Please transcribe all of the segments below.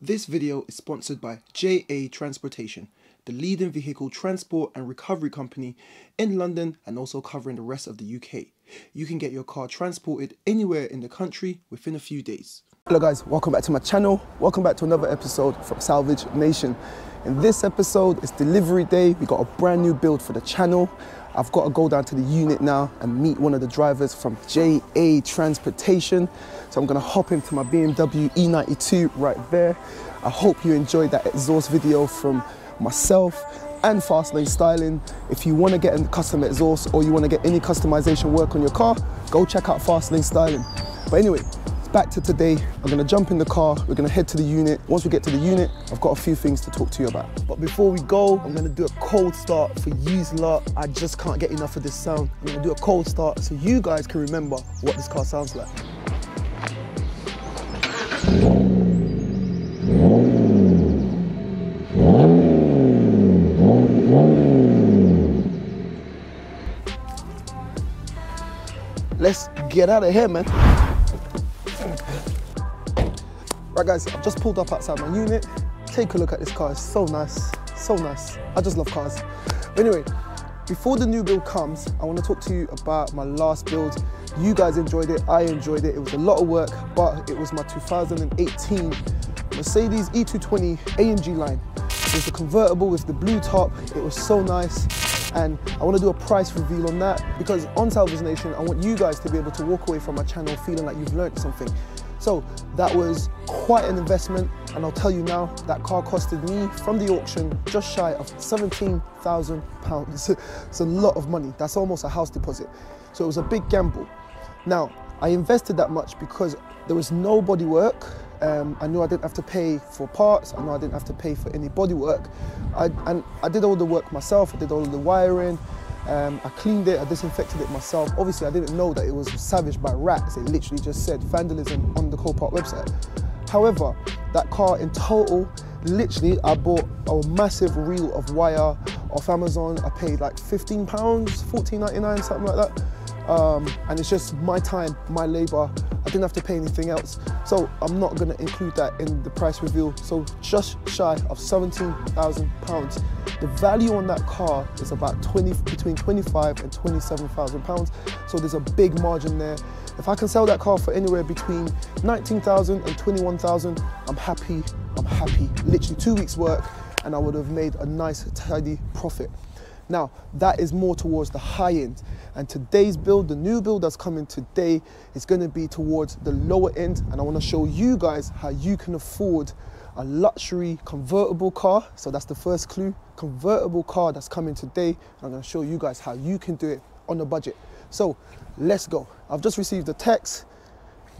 This video is sponsored by JA Transportation, the leading vehicle transport and recovery company in London and also covering the rest of the UK. You can get your car transported anywhere in the country within a few days. Hello guys, welcome back to my channel. Welcome back to another episode from Salvage Nation. In this episode, it's delivery day. We got a brand new build for the channel. I've got to go down to the unit now and meet one of the drivers from JA Transportation. So I'm gonna hop into my BMW E92 right there. I hope you enjoyed that exhaust video from myself and Fastlane Styling. If you wanna get a custom exhaust or you wanna get any customization work on your car, go check out Fastlane Styling. But anyway, back to today. I'm gonna jump in the car, we're gonna head to the unit. Once we get to the unit, I've got a few things to talk to you about. But before we go, I'm gonna do a cold start for yous lot. I just can't get enough of this sound. I'm gonna do a cold start so you guys can remember what this car sounds like. Let's get out of here, man. Right guys, I've just pulled up outside my unit. Take a look at this car, it's so nice, so nice. I just love cars. But anyway, before the new build comes, I want to talk to you about my last build. You guys enjoyed it, I enjoyed it. It was a lot of work, but it was my 2018 Mercedes E250 AMG line. It was a convertible with the blue top. It was so nice. And I want to do a price reveal on that because on Salvage Nation, I want you guys to be able to walk away from my channel feeling like you've learned something. So that was quite an investment, and I'll tell you now, that car costed me from the auction just shy of £17,000. It's a lot of money. That's almost a house deposit. So it was a big gamble. Now, I invested that much because there was no body work. I knew I didn't have to pay for parts. I knew I didn't have to pay for any body work. And I did all the work myself. I did all of the wiring. I cleaned it, I disinfected it myself. Obviously, I didn't know that it was savaged by rats. It literally just said vandalism on the Copart website. However, that car in total, literally, I bought a massive reel of wire off Amazon. I paid like £15, $14.99, something like that. And it's just my time, my labor. I didn't have to pay anything else. So I'm not gonna include that in the price reveal. So just shy of £17,000. The value on that car is about between £25,000 and £27,000. So there's a big margin there. If I can sell that car for anywhere between £19,000 and £21,000, I'm happy, I'm happy. Literally 2 weeks work and I would have made a nice, tidy profit. Now, that is more towards the high end. And today's build, the new build that's coming today, is gonna be towards the lower end. And I wanna show you guys how you can afford a luxury convertible car. So that's the first clue, convertible car that's coming today. I'm gonna show you guys how you can do it on a budget. So let's go. I've just received a text.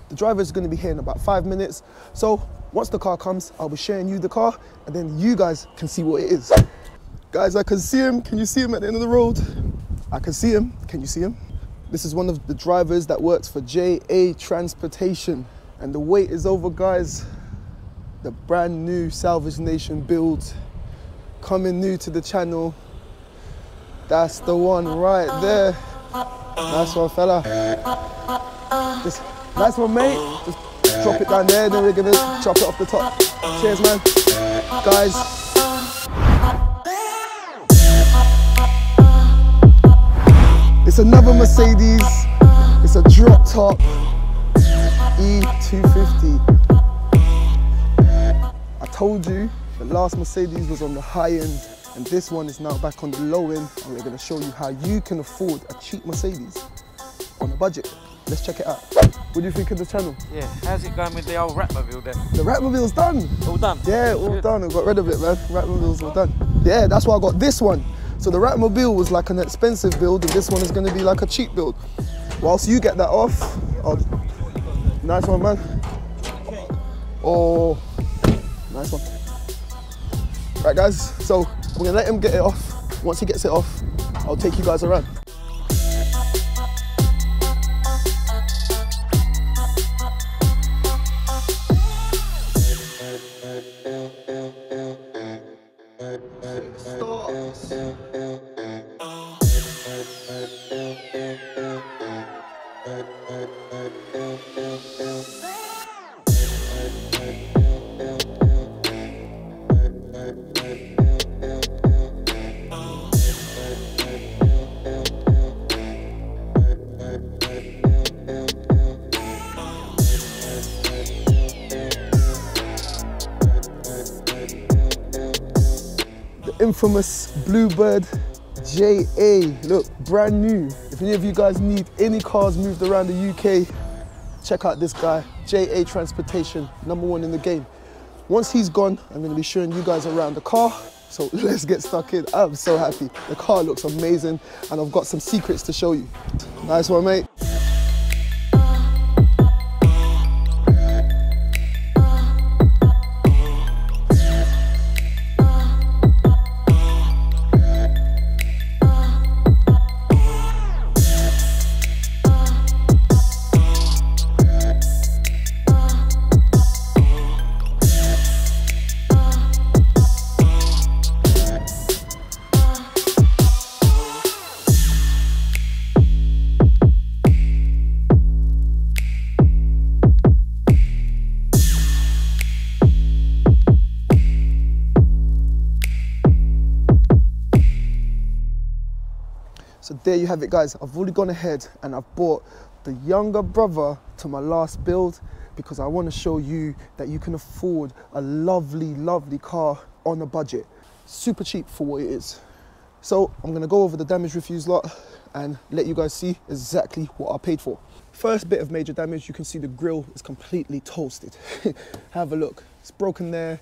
The driver is gonna be here in about 5 minutes. So once the car comes, I'll be sharing you the car and then you guys can see what it is. Guys, I can see him. Can you see him at the end of the road? I can see him. Can you see him? This is one of the drivers that works for JA Transportation. And the wait is over, guys. The brand new Salvage Nation build coming new to the channel. That's the one right there. Nice one, fella. Just, nice one, mate. Just drop it down there, then we're gonna chop it off the top. Cheers, man. Guys. It's another Mercedes, it's a drop top E250. I told you the last Mercedes was on the high end and this one is now back on the low end, and we're going to show you how you can afford a cheap Mercedes on a budget. Let's check it out. What do you think of the channel? Yeah, how's it going with the old Ratmobile then? The Ratmobile's done. All done? Yeah, all done. I got rid of it, man. Ratmobile's all done. Yeah, that's why I got this one. So the Ratmobile was like an expensive build and this one is going to be like a cheap build. Whilst you get that off, nice one, man. Oh, nice one. Right guys, so we're going to let him get it off. Once he gets it off, I'll take you guys around. infamous Bluebird JA. Look, brand new. If any of you guys need any cars moved around the UK, check out this guy, JA Transportation, #1 in the game. Once he's gone, I'm going to be showing you guys around the car. So let's get stuck in. I'm so happy. The car looks amazing and I've got some secrets to show you. Nice one, mate. So there you have it, guys. I've already gone ahead and I've bought the younger brother to my last build because I want to show you that you can afford a lovely, lovely car on a budget. Super cheap for what it is. So I'm going to go over the damage reviews lot and let you guys see exactly what I paid for. First bit of major damage, you can see the grille is completely toasted. Have a look. It's broken there,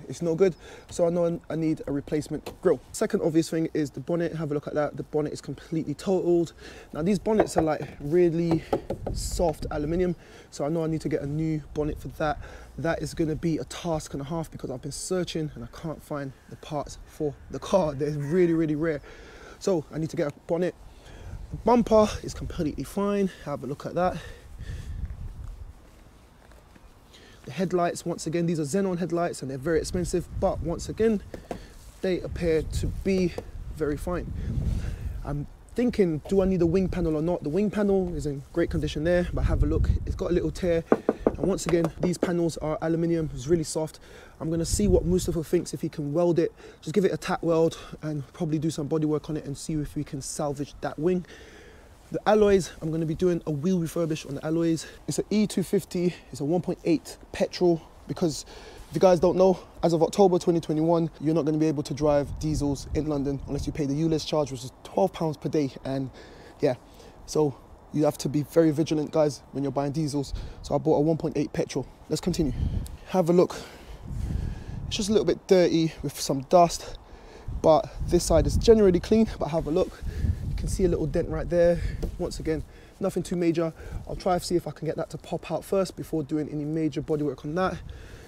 it's no good. So I know I need a replacement grille. Second obvious thing is the bonnet. Have a look at that. The bonnet is completely totaled. Now these bonnets are like really soft aluminium, so I know I need to get a new bonnet for that. That is going to be a task and a half because I've been searching and I can't find the parts for the car. They're really, really rare. So I need to get a bonnet. The bumper is completely fine. Have a look at that. The headlights, once again, these are xenon headlights and they're very expensive, but once again, they appear to be very fine. I'm thinking, do I need a wing panel or not? The wing panel is in great condition there, but have a look, it's got a little tear. And once again, these panels are aluminium, it's really soft. I'm gonna see what Mustafa thinks, if he can weld it, just give it a tack weld and probably do some body work on it and see if we can salvage that wing. The alloys, I'm going to be doing a wheel refurbish on the alloys. It's an E250, it's a 1.8 petrol, because if you guys don't know, as of October 2021, you're not going to be able to drive diesels in London unless you pay the ULEZ charge, which is £12 per day. And yeah, so you have to be very vigilant, guys, when you're buying diesels. So I bought a 1.8 petrol. Let's continue. Have a look. It's just a little bit dirty with some dust, but this side is generally clean. But have a look. You can see a little dent right there. Once again, nothing too major. I'll try to see if I can get that to pop out first before doing any major bodywork on that.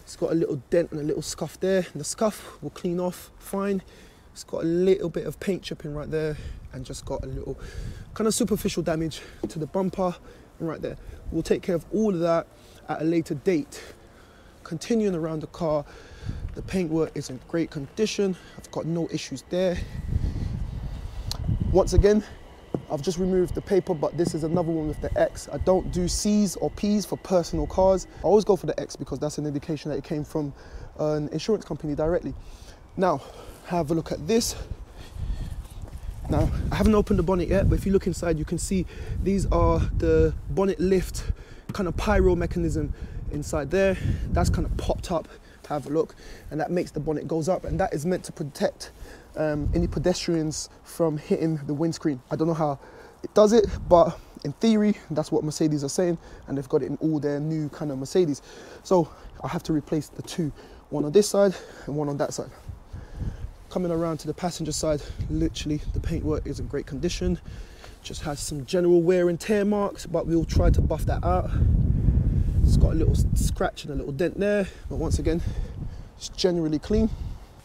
It's got a little dent and a little scuff there, and the scuff will clean off fine. It's got a little bit of paint chipping right there and just got a little kind of superficial damage to the bumper and right there. We'll take care of all of that at a later date. Continuing around the car, the paintwork is in great condition. I've got no issues there. Once again, I've just removed the paper, but this is another one with the X. I don't do C's or P's for personal cars. I always go for the X because that's an indication that it came from an insurance company directly. Now, have a look at this. Now, I haven't opened the bonnet yet, but if you look inside, you can see these are the bonnet lift kind of pyro mechanism inside there. That's kind of popped up. Have a look, and that makes the bonnet goes up, and that is meant to protect any pedestrians from hitting the windscreen. I don't know how it does it, but in theory, that's what Mercedes are saying, and they've got it in all their new kind of Mercedes. So I have to replace the two, one on this side and one on that side. Coming around to the passenger side, literally the paintwork is in great condition. Just has some general wear and tear marks, but we'll try to buff that out. It's got a little scratch and a little dent there, but once again, it's generally clean.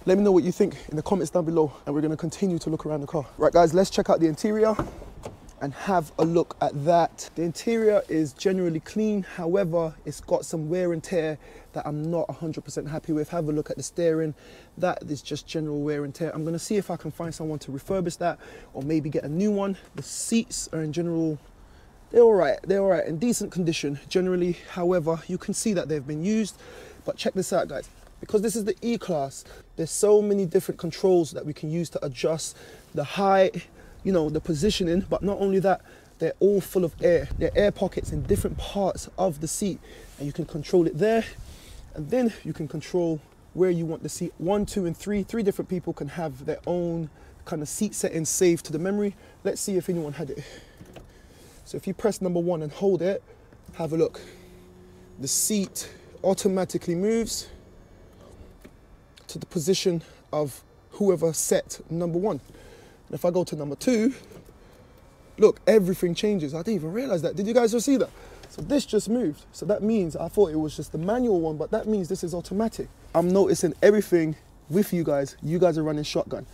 Let me know what you think in the comments down below, and we're going to continue to look around the car. Right guys, let's check out the interior and have a look at that. The interior is generally clean, however, it's got some wear and tear that I'm not 100% happy with. Have a look at the steering. That is just general wear and tear. I'm going to see if I can find someone to refurbish that or maybe get a new one. The seats are in general, they're all right, in decent condition generally. However, you can see that they've been used. But check this out, guys. Because this is the E-Class, there's so many different controls that we can use to adjust the height, you know, the positioning. But not only that, they're all full of air. There are air pockets in different parts of the seat, and you can control it there. And then you can control where you want the seat. 1, 2, and 3. 3 different people can have their own kind of seat settings saved to the memory. Let's see if anyone had it. So if you press number 1 and hold it, have a look. The seat automatically moves to the position of whoever set number 1. And if I go to number 2, look, everything changes. I didn't even realize that. Did you guys all see that? So this just moved. So that means, I thought it was just the manual one, but that means this is automatic. I'm noticing everything with you guys. You guys are running shotgun.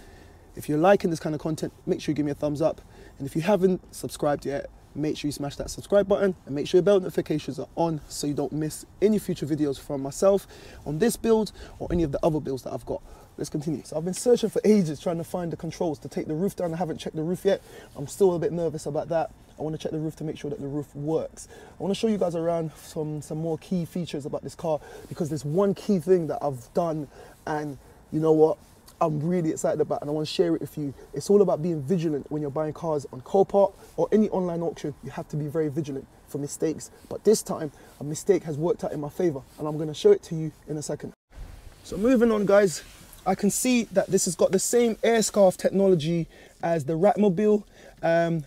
If you're liking this kind of content, make sure you give me a thumbs up. And if you haven't subscribed yet, make sure you smash that subscribe button and make sure your bell notifications are on so you don't miss any future videos from myself on this build or any of the other builds that I've got. Let's continue. So I've been searching for ages trying to find the controls to take the roof down. I haven't checked the roof yet. I'm still a bit nervous about that. I want to check the roof to make sure that the roof works. I want to show you guys around some more key features about this car, because there's one key thing that I've done and you know what, I'm really excited about, and I want to share it with you. It's all about being vigilant when you're buying cars on Copart or any online auction. You have to be very vigilant for mistakes. But this time, a mistake has worked out in my favor, and I'm going to show it to you in a second. So moving on, guys, I can see that this has got the same air scarf technology as the Ratmobile,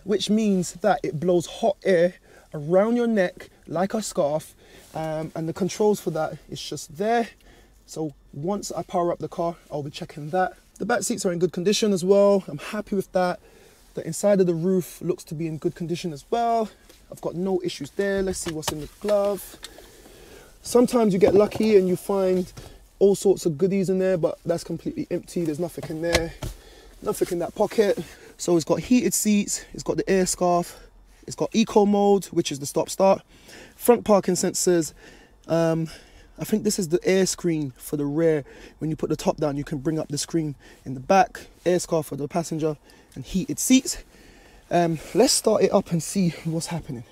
which means that it blows hot air around your neck like a scarf, and the controls for that is just there. So once I power up the car, I'll be checking that. The back seats are in good condition as well. I'm happy with that. The inside of the roof looks to be in good condition as well. I've got no issues there. Let's see what's in the glove. Sometimes you get lucky and you find all sorts of goodies in there, but that's completely empty. There's nothing in there, nothing in that pocket. So it's got heated seats, it's got the air scarf, it's got eco mode, which is the stop start, front parking sensors. I think this is the air screen for the rear. When you put the top down, you can bring up the screen in the back, air scarf for the passenger, and heated seats. Let's start it up and see what's happening.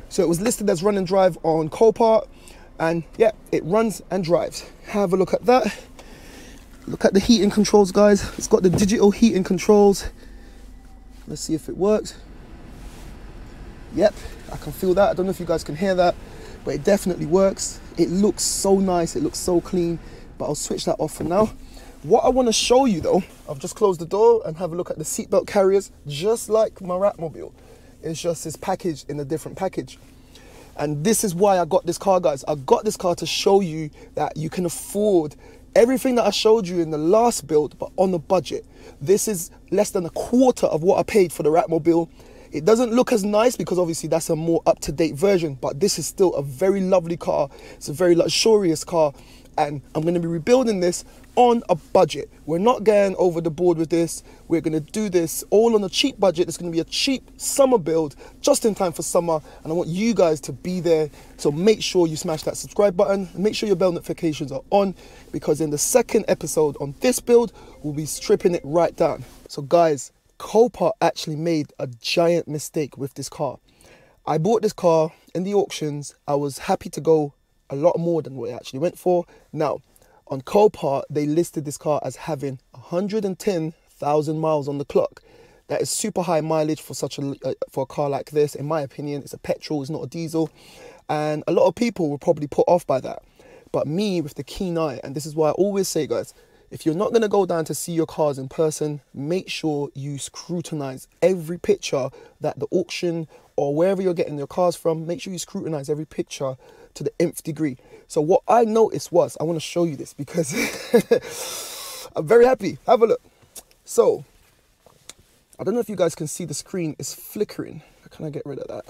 So it was listed as run and drive on Copart, and yeah, it runs and drives. Have a look at that. Look at the heating controls, guys. It's got the digital heating controls. Let's see if it works. Yep, I can feel that. I don't know if you guys can hear that, but it definitely works. It looks so nice, it looks so clean, but I'll switch that off for now. What I want to show you though, I've just closed the door and have a look at the seatbelt carriers, just like my Ratmobile. It's just it's packaged in a different package. And this is why I got this car, guys. I got this car to show you that you can afford everything that I showed you in the last build, but on a budget. This is less than a quarter of what I paid for the Ratmobile. It doesn't look as nice because obviously that's a more up-to-date version, but this is still a very lovely car. It's a very luxurious car, and I'm going to be rebuilding this on a budget. We're not going over the board with this. We're going to do this all on a cheap budget. It's going to be a cheap summer build just in time for summer, and I want you guys to be there. So make sure you smash that subscribe button and make sure your bell notifications are on, because in the second episode on this build, we'll be stripping it right down. So guys, Copart actually made a giant mistake with this car. I bought this car in the auctions. I was happy to go a lot more than what it actually went for. Now, on Copart, they listed this car as having 110,000 miles on the clock. That is super high mileage for for a car like this. In my opinion, it's a petrol, it's not a diesel. And a lot of people were probably put off by that. But me, with the keen eye, and this is why I always say, guys, if you're not going to go down to see your cars in person, make sure you scrutinize every picture that the auction or wherever you're getting your cars from. Make sure you scrutinize every picture to the nth degree. So what I noticed was, I want to show you this because I'm very happy. Have a look. So I don't know if you guys can see the screen is flickering. How can I get rid of that?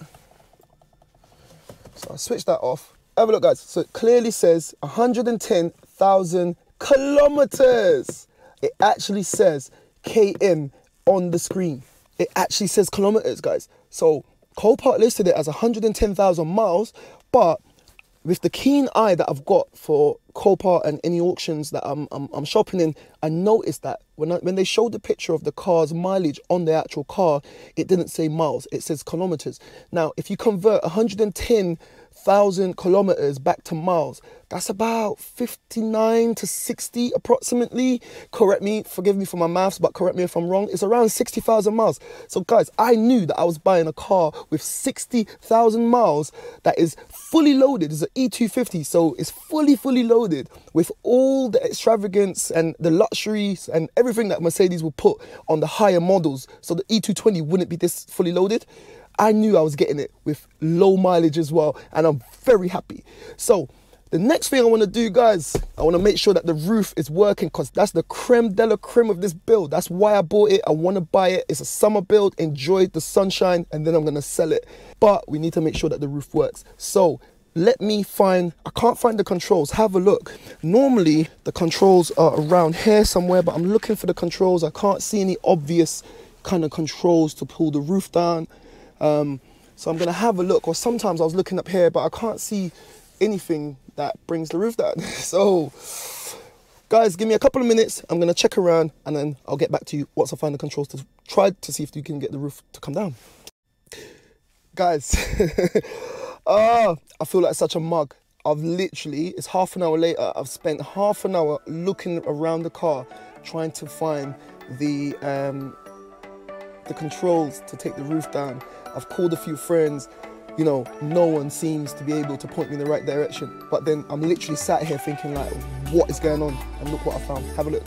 So I switched that off. Have a look, guys. So it clearly says 110,000 kilometers. It actually says km on the screen. It actually says kilometers, guys. So Copart listed it as 110,000 miles, but with the keen eye that I've got for Copart and any auctions that I'm shopping in, I noticed that when they showed the picture of the car's mileage on the actual car, it didn't say miles, it says kilometers. Now, if you convert 60,000 kilometers back to miles. That's about 59 to 60 approximately. Correct me, forgive me for my maths, but correct me if I'm wrong. It's around 60,000 miles. So guys, I knew that I was buying a car with 60,000 miles that is fully loaded. It's an E250, so it's fully loaded with all the extravagance and the luxuries and everything that Mercedes will put on the higher models. So the E220 wouldn't be this fully loaded. I knew I was getting it with low mileage as well, and I'm very happy. So the next thing I want to do, guys, I want to make sure that the roof is working, because that's the creme de la creme of this build. That's why I bought it. I want to buy it. It's a summer build. Enjoy the sunshine, and then I'm going to sell it. But we need to make sure that the roof works. So let me find, I can't find the controls. Have a look. Normally the controls are around here somewhere, but I'm looking for the controls. I can't see any obvious kind of controls to pull the roof down. So I'm gonna have a look, or sometimes I was looking up here, but I can't see anything that brings the roof down. So guys, give me a couple of minutes. I'm gonna check around, and then I'll get back to you once I find the controls to try to see if you can get the roof to come down. Guys, I feel like such a mug. I've literally, it's half an hour later, I've spent half an hour looking around the car trying to find the controls to take the roof down. I've called a few friends, you know, no one seems to be able to point me in the right direction. But then I'm literally sat here thinking like, what is going on? And look what I found. Have a look.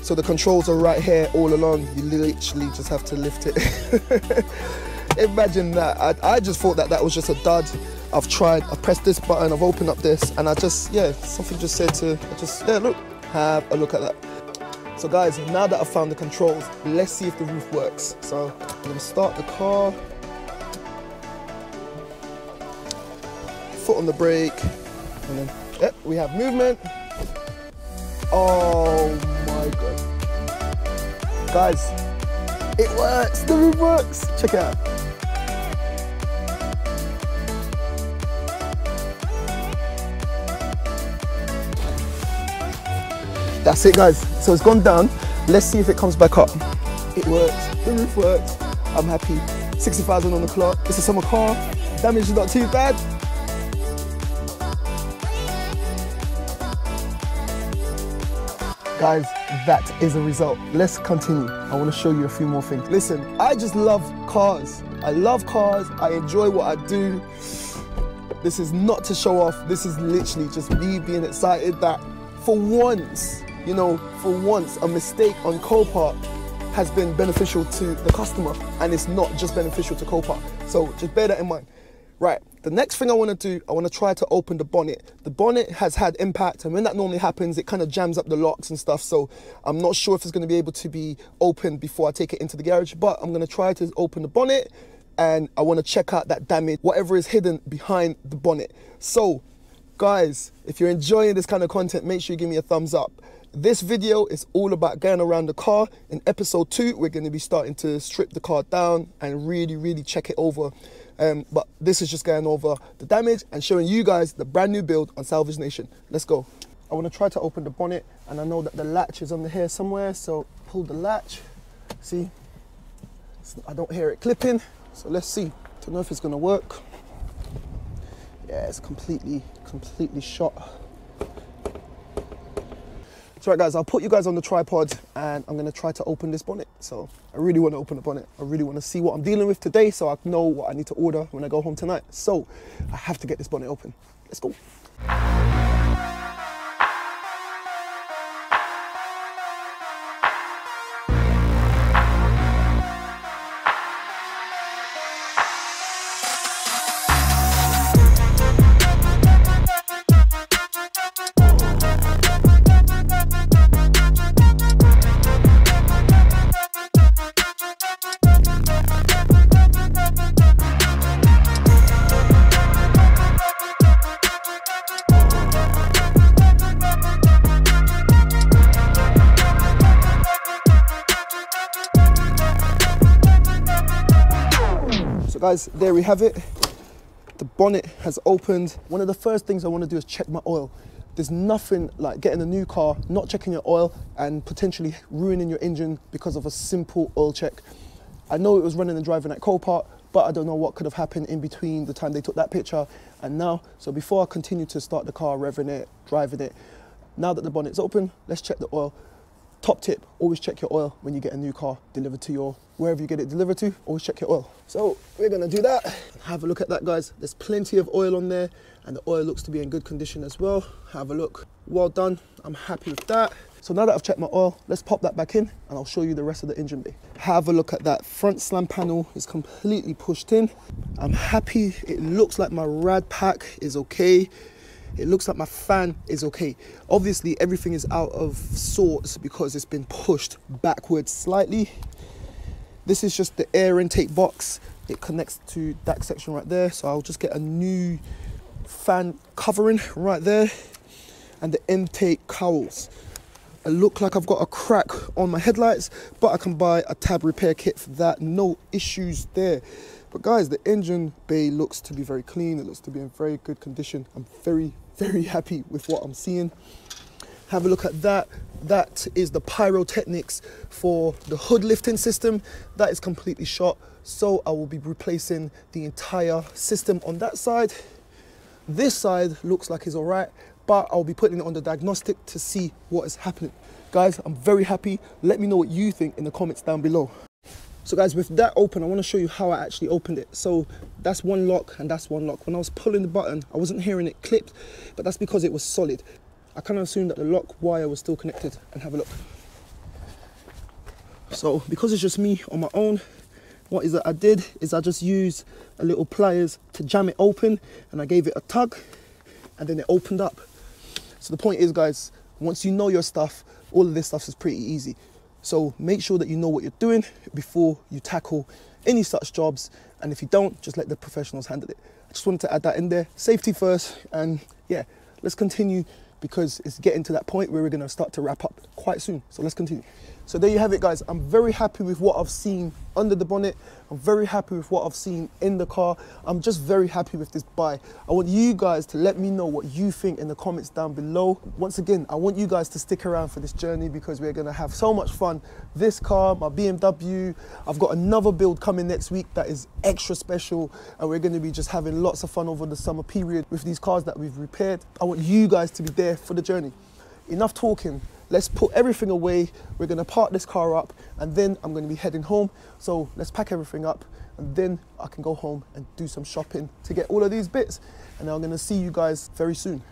So the controls are right here all along. You literally just have to lift it. Imagine that. I just thought that that was just a dud. I've tried, I've pressed this button, I've opened up this, and I just, yeah, something just said to, yeah, look, have a look at that. So guys, now that I've found the controls, let's see if the roof works. So I'm gonna start the car, foot on the brake, and then, yep, we have movement. Oh my God. Guys, it works, the roof works. Check it out. That's it, guys. So it's gone down. Let's see if it comes back up. It works. The roof works. I'm happy. 60,000 on the clock. It's a summer car. Damage is not too bad. Guys, that is a result. Let's continue. I want to show you a few more things. Listen, I just love cars. I love cars. I enjoy what I do. This is not to show off. This is literally just me being excited that for once, you know, for once, a mistake on Copart has been beneficial to the customer, and it's not just beneficial to Copart. So just bear that in mind. Right, the next thing I want to do, I want to try to open the bonnet. The bonnet has had impact, and when that normally happens, it kind of jams up the locks and stuff. So I'm not sure if it's going to be able to be opened before I take it into the garage, but I'm going to try to open the bonnet, and I want to check out that damage, whatever is hidden behind the bonnet. So guys, if you're enjoying this kind of content, make sure you give me a thumbs up. This video is all about going around the car. In episode 2, we're going to be starting to strip the car down and really check it over. But this is just going over the damage and showing you guys the brand new build on Salvage Nation. Let's go. I want to try to open the bonnet, and I know that the latch is under here somewhere, so pull the latch. See, I don't hear it clipping, so let's see. Don't know if it's going to work. Yeah, it's completely shot. So right guys, I'll put you guys on the tripod, and I'm gonna try to open this bonnet. So I really wanna open the bonnet. I really wanna see what I'm dealing with today, so I know what I need to order when I go home tonight. So I have to get this bonnet open. Let's go. Guys, there we have it. The bonnet has opened. One of the first things I want to do is check my oil. There's nothing like getting a new car, not checking your oil, and potentially ruining your engine because of a simple oil check. I know it was running and driving at Copart, but I don't know what could have happened in between the time they took that picture and now. So before I continue to start the car, revving it, driving it, now that the bonnet's open, let's check the oil. Top tip, always check your oil when you get a new car delivered to your, wherever you get it delivered to, always check your oil. So we're gonna do that. Have a look at that, guys. There's plenty of oil on there and the oil looks to be in good condition as well. Have a look, well done. I'm happy with that. So now that I've checked my oil, let's pop that back in and I'll show you the rest of the engine bay. Have a look at that. Front slam panel is completely pushed in. I'm happy. It looks like my rad pack is okay. It looks like my fan is okay. Obviously, everything is out of sorts because it's been pushed backwards slightly. This is just the air intake box. It connects to that section right there. So I'll just get a new fan covering right there and the intake cowls. It looks like I've got a crack on my headlights, but I can buy a tab repair kit for that. No issues there. But guys, the engine bay looks to be very clean. It looks to be in very good condition. I'm very happy with what I'm seeing. Have a look at that. That is the pyrotechnics for the hood lifting system. That is completely shot. So I will be replacing the entire system on that side. This side looks like it's all right, but I'll be putting it on the diagnostic to see what is happening. Guys, I'm very happy. Let me know what you think in the comments down below. So guys, with that open, I want to show you how I actually opened it. So that's one lock and that's one lock. When I was pulling the button, I wasn't hearing it clipped, but that's because it was solid. I kind of assumed that the lock wire was still connected. And have a look. So because it's just me on my own, what is that I did is I just used a little pliers to jam it open and I gave it a tug and then it opened up. So the point is, guys, once you know your stuff, all of this stuff is pretty easy. So make sure that you know what you're doing before you tackle any such jobs. And if you don't, just let the professionals handle it. I just wanted to add that in there. Safety first. And yeah, let's continue because it's getting to that point where we're going to start to wrap up quite soon. So let's continue. So there you have it, guys. I'm very happy with what I've seen under the bonnet. I'm very happy with what I've seen in the car. I'm just very happy with this buy. I want you guys to let me know what you think in the comments down below. Once again, I want you guys to stick around for this journey because we're gonna have so much fun. This car, my BMW, I've got another build coming next week that is extra special and we're gonna be just having lots of fun over the summer period with these cars that we've repaired. I want you guys to be there for the journey. Enough talking. Let's put everything away. We're gonna park this car up and then I'm gonna be heading home. So let's pack everything up and then I can go home and do some shopping to get all of these bits. And I'm gonna see you guys very soon.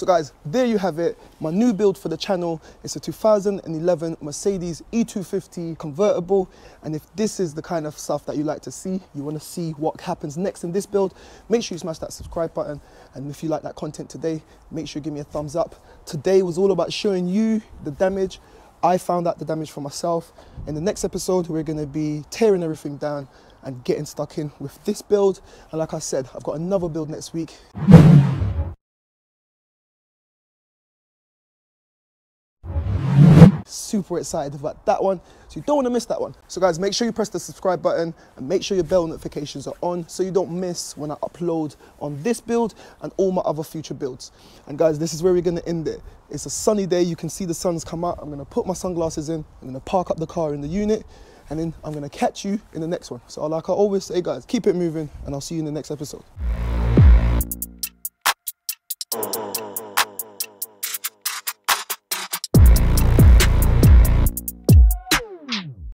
So guys, there you have it. My new build for the channel is a 2011 Mercedes E250 convertible. And if this is the kind of stuff that you like to see, you want to see what happens next in this build, make sure you smash that subscribe button. And if you like that content today, make sure you give me a thumbs up. Today was all about showing you the damage. I found out the damage for myself. In the next episode, we're going to be tearing everything down and getting stuck in with this build. And like I said, I've got another build next week. Super excited about that one, so you don't want to miss that one. So guys, make sure you press the subscribe button and make sure your bell notifications are on so you don't miss when I upload on this build and all my other future builds. And guys, this is where we're going to end it. It's a sunny day, you can see the sun's come out. I'm going to put my sunglasses in, I'm going to park up the car in the unit, and then I'm going to catch you in the next one. So like I always say, guys, keep it moving and I'll see you in the next episode.